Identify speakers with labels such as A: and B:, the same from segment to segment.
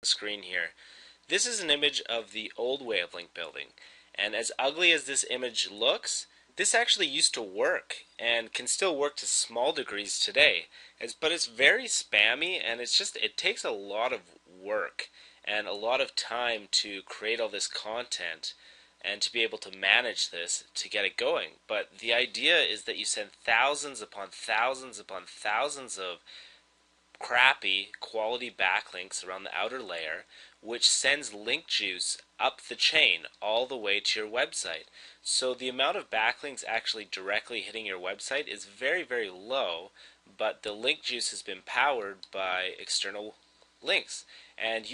A: Screen here. This is an image of the old way of link building, and as ugly as this image looks, this actually used to work and can still work to small degrees today. But it's very spammy, and it takes a lot of work and a lot of time to create all this content and to be able to manage this to get it going. But the idea is that you send thousands upon thousands upon thousands of crappy quality backlinks around the outer layer, which sends link juice up the chain all the way to your website. So the amount of backlinks actually directly hitting your website is very, very low, but the link juice has been powered by external links. And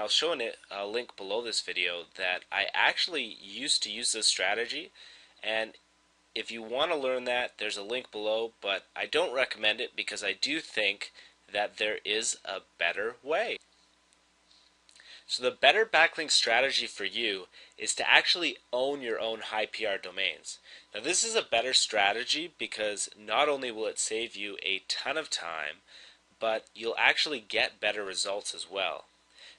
A: I'll show a link below this video that I actually used to use this strategy, and if you want to learn that, there's a link below, but I don't recommend it because I do think that there is a better way. So the better backlink strategy for you is to actually own your own high PR domains. Now this is a better strategy because not only will it save you a ton of time, but you'll actually get better results as well.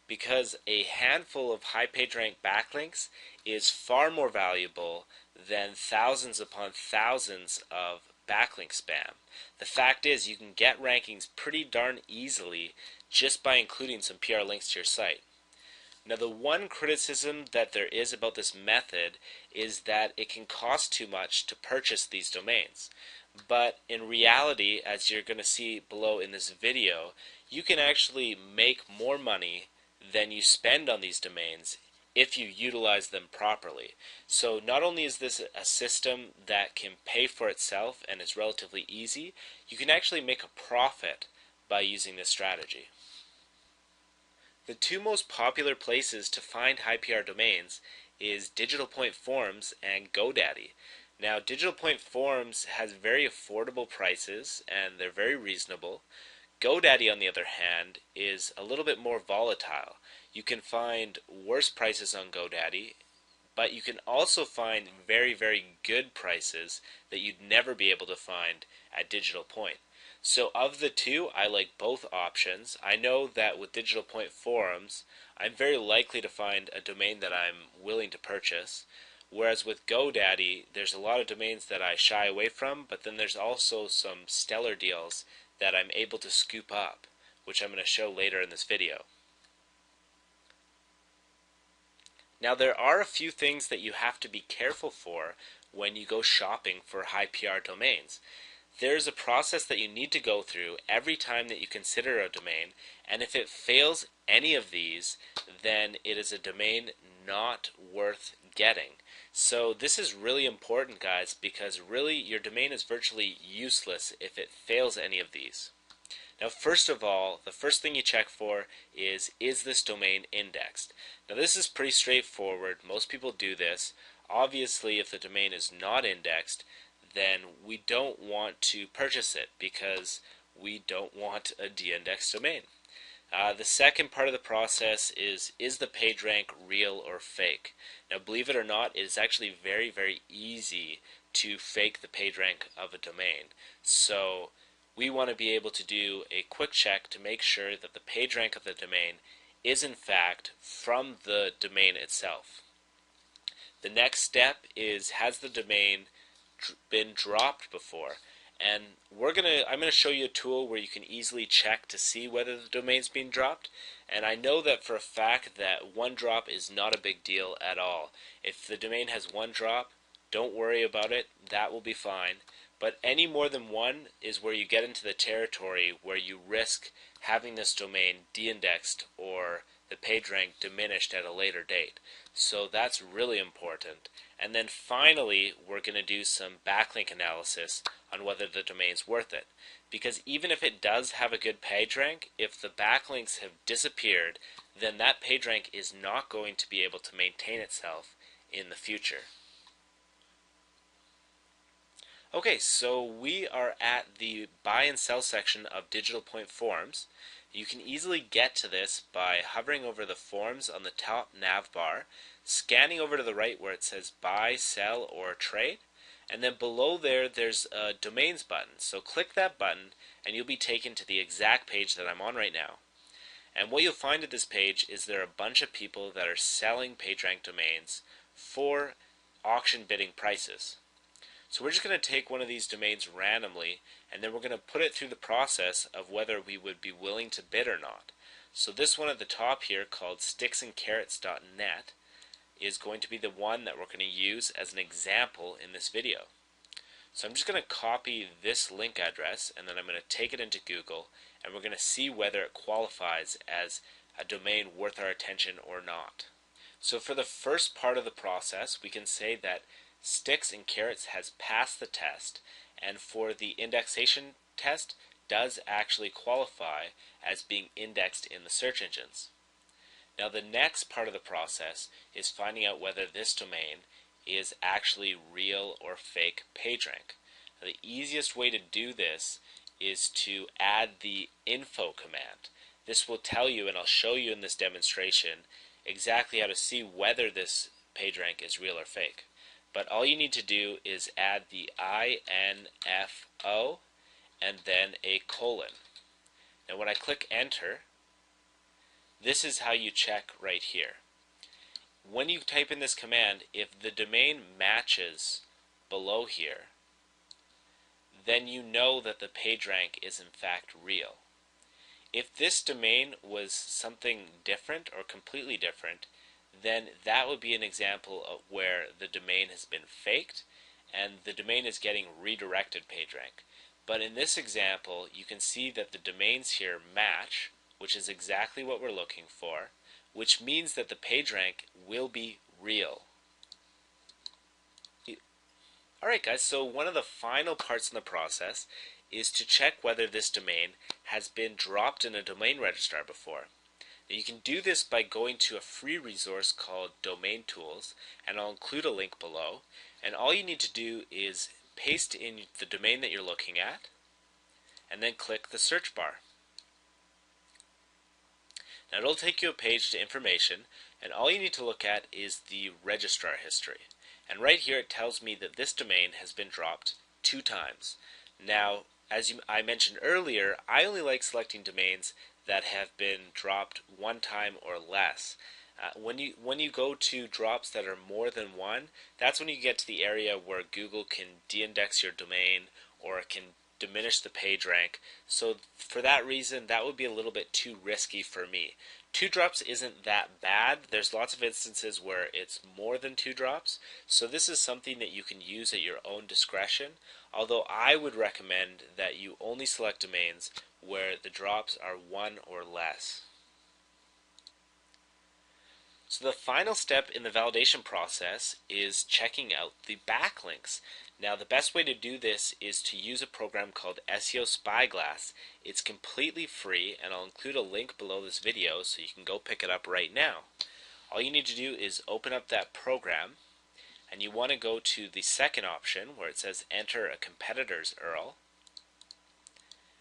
A: Because a handful of high page rank backlinks is far more valuable than thousands upon thousands of backlink spam. The fact is you can get rankings pretty darn easily just by including some PR links to your site. Now the one criticism that there is about this method is that it can cost too much to purchase these domains. But in reality, as you're going to see below in this video, you can actually make more money than you spend on these domains if you utilize them properly. So not only is this a system that can pay for itself and is relatively easy, you can actually make a profit by using this strategy. The two most popular places to find high PR domains is Digital Point Forums and Godaddy. Now Digital Point Forums has very affordable prices and they're very reasonable. GoDaddy, on the other hand, is a little bit more volatile. You can find worse prices on GoDaddy, but you can also find very, very good prices that you'd never be able to find at Digital Point. So of the two, I like both options. I know that with Digital Point Forums, I'm very likely to find a domain that I'm willing to purchase. Whereas with GoDaddy, there's a lot of domains that I shy away from, but then there's also some stellar deals that I'm able to scoop up, which I'm going to show later in this video. Now there are a few things that you have to be careful for when you go shopping for high PR domains. There's a process that you need to go through every time that you consider a domain, and if it fails any of these, then it is a domain not worth getting. So this is really important, guys, because really your domain is virtually useless if it fails any of these. Now first of all, the first thing you check for is this domain indexed? Now this is pretty straightforward. Most people do this. Obviously, if the domain is not indexed, then we don't want to purchase it because we don't want a de-indexed domain. The second part of the process is the page rank real or fake? Now believe it or not, it is actually very, very easy to fake the page rank of a domain. So we want to be able to do a quick check to make sure that the page rank of the domain is in fact from the domain itself. The next step is, has the domain been dropped before? And I'm gonna show you a tool where you can easily check to see whether the domain's been dropped. And I know that for a fact that one drop is not a big deal at all. If the domain has one drop, don't worry about it, that will be fine. But any more than one is where you get into the territory where you risk having this domain de-indexed or the page rank diminished at a later date. So that's really important. And then finally, we're going to do some backlink analysis on whether the domain's worth it. Because even if it does have a good page rank, if the backlinks have disappeared, then that page rank is not going to be able to maintain itself in the future. Okay, so we are at the buy and sell section of Digital Point Forums. You can easily get to this by hovering over the forums on the top nav bar, scanning over to the right where it says buy, sell, or trade, and then below there's a domains button. So click that button and you'll be taken to the exact page that I'm on right now. And what you'll find at this page is there are a bunch of people that are selling PageRank domains for auction bidding prices. So we're just going to take one of these domains randomly, and then we're going to put it through the process of whether we would be willing to bid or not. So this one at the top here, called sticksandcarrots.net, is going to be the one that we're going to use as an example in this video. So I'm just going to copy this link address, and then I'm going to take it into Google, and we're going to see whether it qualifies as a domain worth our attention or not. So for the first part of the process, we can say that Sticks and Carrots has passed the test, and for the indexation test does actually qualify as being indexed in the search engines. Now the next part of the process is finding out whether this domain is actually real or fake PageRank. Now, the easiest way to do this is to add the info command. This will tell you, and I'll show you in this demonstration, exactly how to see whether this PageRank is real or fake. But all you need to do is add the info and then a colon. Now when I click enter, this is how you check right here. When you type in this command, if the domain matches below here, then you know that the PageRank is in fact real. If this domain was something different or completely different, then that would be an example of where the domain has been faked and the domain is getting redirected PageRank. But in this example, you can see that the domains here match, which is exactly what we're looking for, which means that the PageRank will be real. Alright guys, so one of the final parts in the process is to check whether this domain has been dropped in a domain registrar before. Now you can do this by going to a free resource called Domain Tools, and I'll include a link below, and all you need to do is paste in the domain that you're looking at, and then click the search bar. Now it'll take you a page to information, and all you need to look at is the registrar history. And right here it tells me that this domain has been dropped 2 times. Now, as I mentioned earlier, I only like selecting domains that have been dropped 1 time or less. When you go to drops that are more than 1, that's when you get to the area where Google can de-index your domain or can diminish the PageRank. So for that reason, that would be a little bit too risky for me. 2 drops isn't that bad. There's lots of instances where it's more than 2 drops. So this is something that you can use at your own discretion. Although I would recommend that you only select domains where the drops are 1 or less. So the final step in the validation process is checking out the backlinks. Now the best way to do this is to use a program called SEO SpyGlass. It's completely free, and I'll include a link below this video so you can go pick it up right now. All you need to do is open up that program, and you want to go to the second option where it says enter a competitor's URL,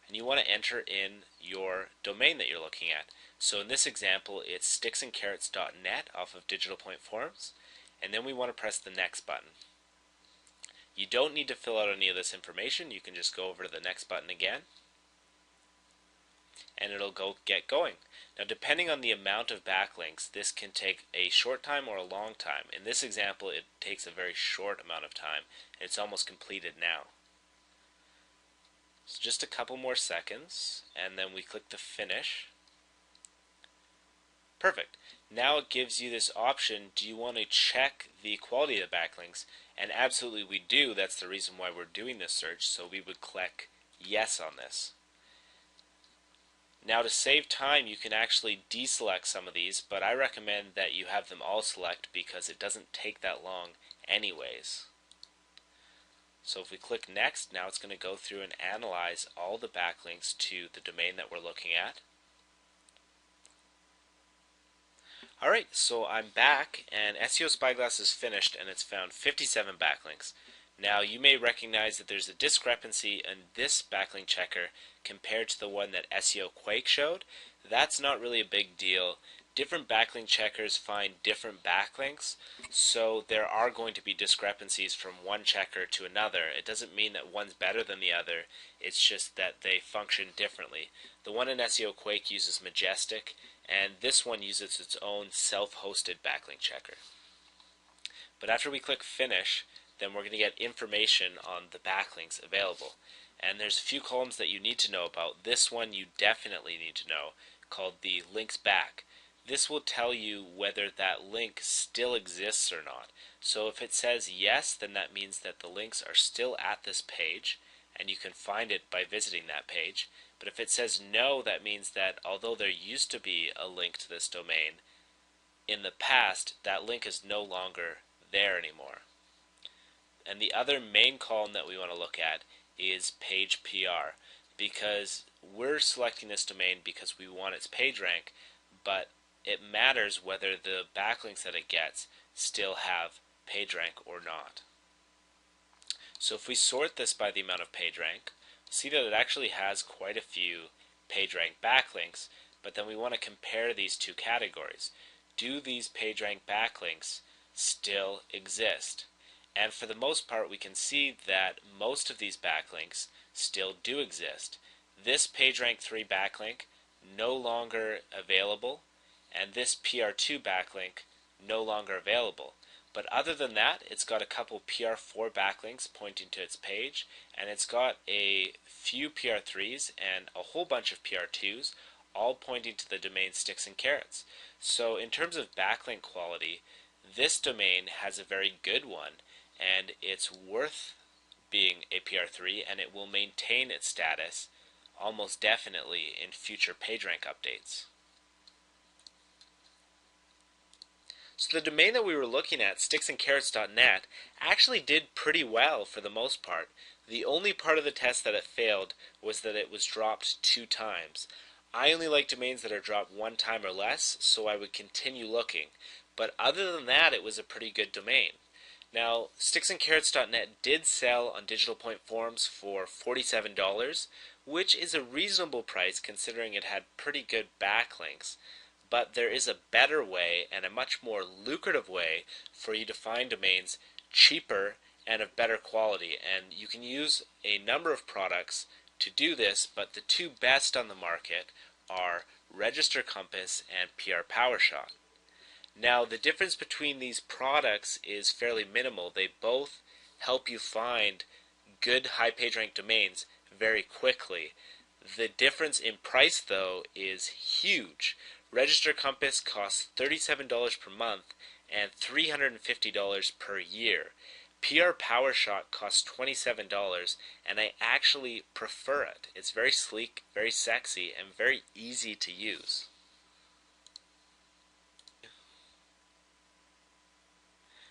A: and you want to enter in your domain that you're looking at. So in this example, it's sticksandcarrots.net off of Digital Point Forums, and then we want to press the next button. You don't need to fill out any of this information. You can just go over to the next button again, and it'll get going. Now depending on the amount of backlinks, this can take a short time or a long time. In this example, it takes a very short amount of time. It's almost completed now. So just a couple more seconds, and then we click the finish. Perfect. Now it gives you this option, do you want to check the quality of the backlinks? And absolutely we do. That's the reason why we're doing this search, so we would click yes on this. Now to save time, you can actually deselect some of these, but I recommend that you have them all select because it doesn't take that long anyways. So if we click next, now it's going to go through and analyze all the backlinks to the domain that we're looking at. Alright, so I'm back, and SEO SpyGlass is finished, and it's found 57 backlinks. Now you may recognize that there's a discrepancy in this backlink checker compared to the one that SEO Quake showed. That's not really a big deal. different backlink checkers find different backlinks, so there are going to be discrepancies from one checker to another. It doesn't mean that one's better than the other, it's just that they function differently. The one in SEO Quake uses Majestic, and this one uses its own self-hosted backlink checker. But after we click Finish, then we're going to get information on the backlinks available. And there's a few columns that you need to know about. This one you definitely need to know, called the links back. This will tell you whether that link still exists or not. So if it says yes, then that means that the links are still at this page, and you can find it by visiting that page. But if it says no, that means that although there used to be a link to this domain, in the past, that link is no longer there anymore. And the other main column that we want to look at is page PR, because we're selecting this domain because we want its page rank, but it matters whether the backlinks that it gets still have page rank or not. So if we sort this by the amount of page rank, see that it actually has quite a few page rank backlinks, but then we want to compare these two categories. Do these page rank backlinks still exist? And for the most part, we can see that most of these backlinks still do exist. This PageRank 3 backlink, no longer available, and this PR2 backlink, no longer available. But other than that, it's got a couple PR4 backlinks pointing to its page, and it's got a few PR3s and a whole bunch of PR2s, all pointing to the domain Sticks and Carrots. So in terms of backlink quality, this domain has a very good one, and it's worth being a PR3, and it will maintain its status almost definitely in future PageRank updates. So the domain that we were looking at, sticksandcarrots.net, actually did pretty well for the most part. The only part of the test that it failed was that it was dropped 2 times. I only like domains that are dropped 1 time or less, so I would continue looking. But other than that, it was a pretty good domain. Now, sticksandcarrots.net did sell on Digital Point Forums for $47, which is a reasonable price considering it had pretty good backlinks. But there is a better way and a much more lucrative way for you to find domains cheaper and of better quality. And you can use a number of products to do this, but the 2 best on the market are Register Compass and PR Powershot. Now, the difference between these products is fairly minimal. They both help you find good high page rank domains very quickly. The difference in price, though, is huge. Register Compass costs $37 per month and $350 per year. PR Powershot costs $27, and I actually prefer it. It's very sleek, very sexy, and very easy to use.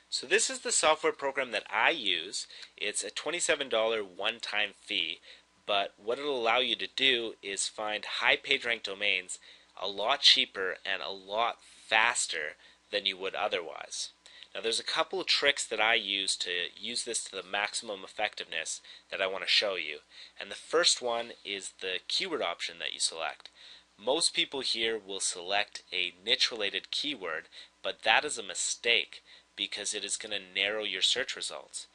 A: So this is the software program that I use. It's a $27 one-time fee, but what it'll allow you to do is find high page rank domains a lot cheaper and a lot faster than you would otherwise. Now there's a couple of tricks that I use to use this to the maximum effectiveness that I want to show you. And the first one is the keyword option that you select. Most people here will select a niche-related keyword, but that is a mistake because it is going to narrow your search results.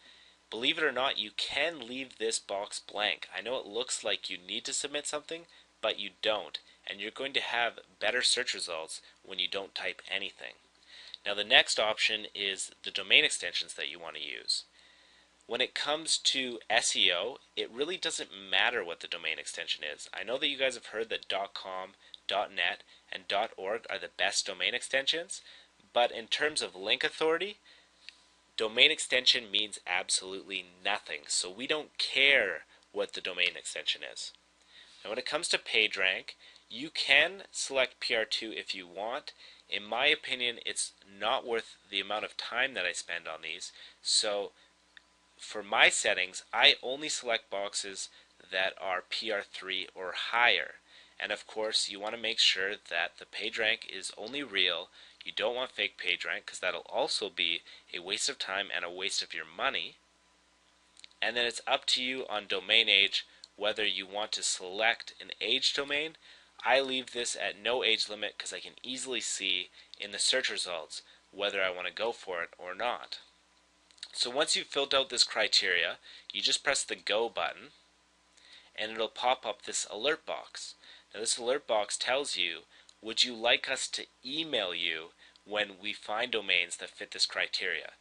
A: Believe it or not, you can leave this box blank. I know it looks like you need to submit something, but you don't, and you're going to have better search results when you don't type anything. Now the next option is the domain extensions that you want to use. When it comes to SEO, it really doesn't matter what the domain extension is. I know that you guys have heard that .com, .net, and .org are the best domain extensions, but in terms of link authority, domain extension means absolutely nothing. So we don't care what the domain extension is. Now when it comes to PageRank, you can select PR2 if you want. In my opinion, it's not worth the amount of time that I spend on these. So for my settings, I only select boxes that are PR3 or higher. And of course, you want to make sure that the PageRank is only real. You don't want fake PageRank because that'll also be a waste of time and a waste of your money. And then it's up to you on domain age whether you want to select an age domain. I leave this at no age limit because I can easily see in the search results whether I want to go for it or not. So once you've filled out this criteria, you just press the go button and it'll pop up this alert box. Now this alert box tells you, would you like us to email you when we find domains that fit this criteria?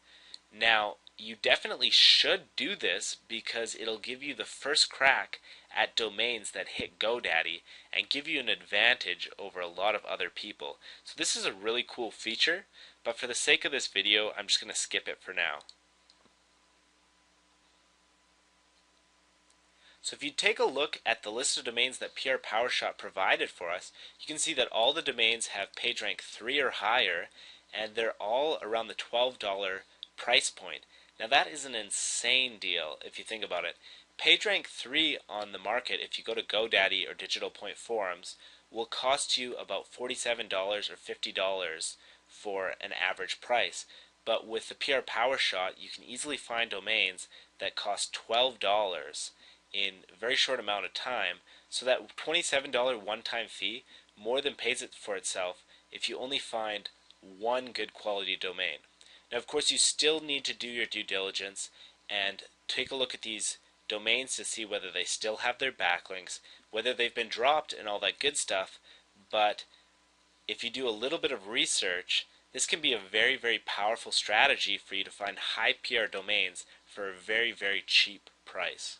A: Now, you definitely should do this because it'll give you the first crack at domains that hit GoDaddy and give you an advantage over a lot of other people. So this is a really cool feature, but for the sake of this video, I'm just going to skip it for now. So if you take a look at the list of domains that PR Powershot provided for us, you can see that all the domains have PageRank 3 or higher, and they're all around the $12 price point. Now that is an insane deal if you think about it. PageRank 3 on the market, if you go to GoDaddy or Digital Point Forums, will cost you about $47 or $50 for an average price. But with the PR Powershot, you can easily find domains that cost $12 in a very short amount of time, so that $27 one-time fee more than pays it for itself if you only find one good quality domain. Now of course you still need to do your due diligence and take a look at these domains to see whether they still have their backlinks, whether they've been dropped and all that good stuff, but if you do a little bit of research, this can be a very, very powerful strategy for you to find high PR domains for a very, very cheap price.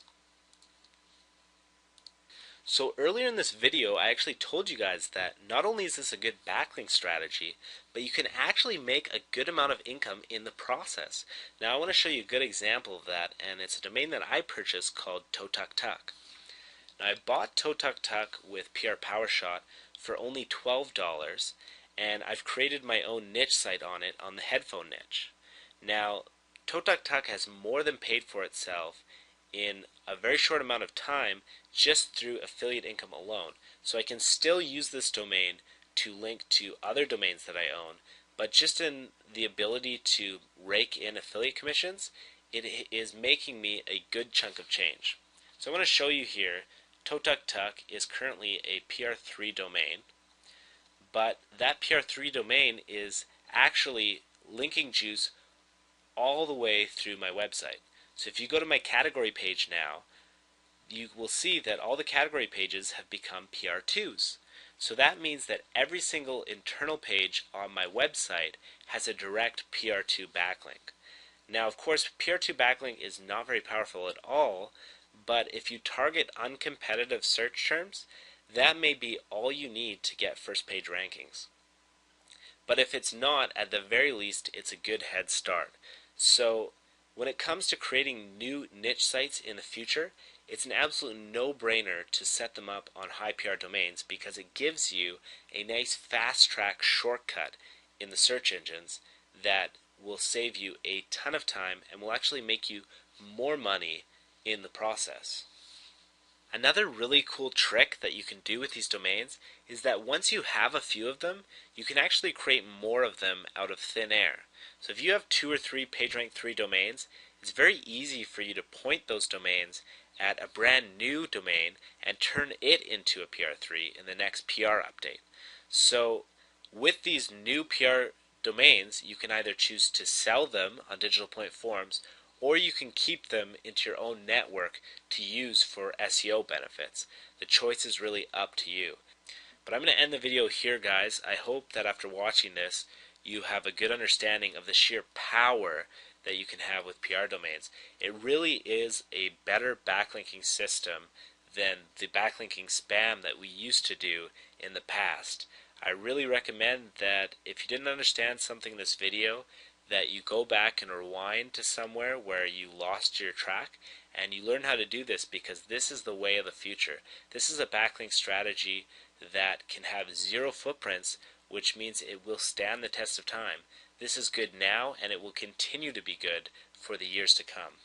A: So earlier in this video, I actually told you guys that not only is this a good backlink strategy, but you can actually make a good amount of income in the process. Now I want to show you a good example of that, and it's a domain that I purchased called Totuktuk. Now I bought Totuktuk with PR Powershot for only $12, and I've created my own niche site on it on the headphone niche. Now Totuktuk has more than paid for itself in a very short amount of time just through affiliate income alone. So I can still use this domain to link to other domains that I own, but just in the ability to rake in affiliate commissions, it is making me a good chunk of change. So I want to show you here, Totuktuk is currently a PR3 domain, but that PR3 domain is actually linking juice all the way through my website. So if you go to my category page now, you will see that all the category pages have become PR2s. So that means that every single internal page on my website has a direct PR2 backlink. Now of course PR2 backlink is not very powerful at all, but if you target uncompetitive search terms, that may be all you need to get first page rankings. But if it's not, at the very least it's a good head start. So when it comes to creating new niche sites in the future, it's an absolute no-brainer to set them up on high PR domains because it gives you a nice fast-track shortcut in the search engines that will save you a ton of time and will actually make you more money in the process. Another really cool trick that you can do with these domains is that once you have a few of them, you can actually create more of them out of thin air. So if you have 2 or 3 PageRank 3 domains, it's very easy for you to point those domains at a brand new domain and turn it into a PR3 in the next PR update. So with these new PR domains, you can either choose to sell them on Digital Point Forums, or you can keep them into your own network to use for SEO benefits. The choice is really up to you. But I'm going to end the video here, guys. I hope that after watching this, you have a good understanding of the sheer power that you can have with PR domains. It really is a better backlinking system than the backlinking spam that we used to do in the past. I really recommend that if you didn't understand something in this video, that you go back and rewind to somewhere where you lost your track and you learn how to do this, because this is the way of the future. This is a backlink strategy that can have 0 footprints, which means it will stand the test of time. This is good now and it will continue to be good for the years to come.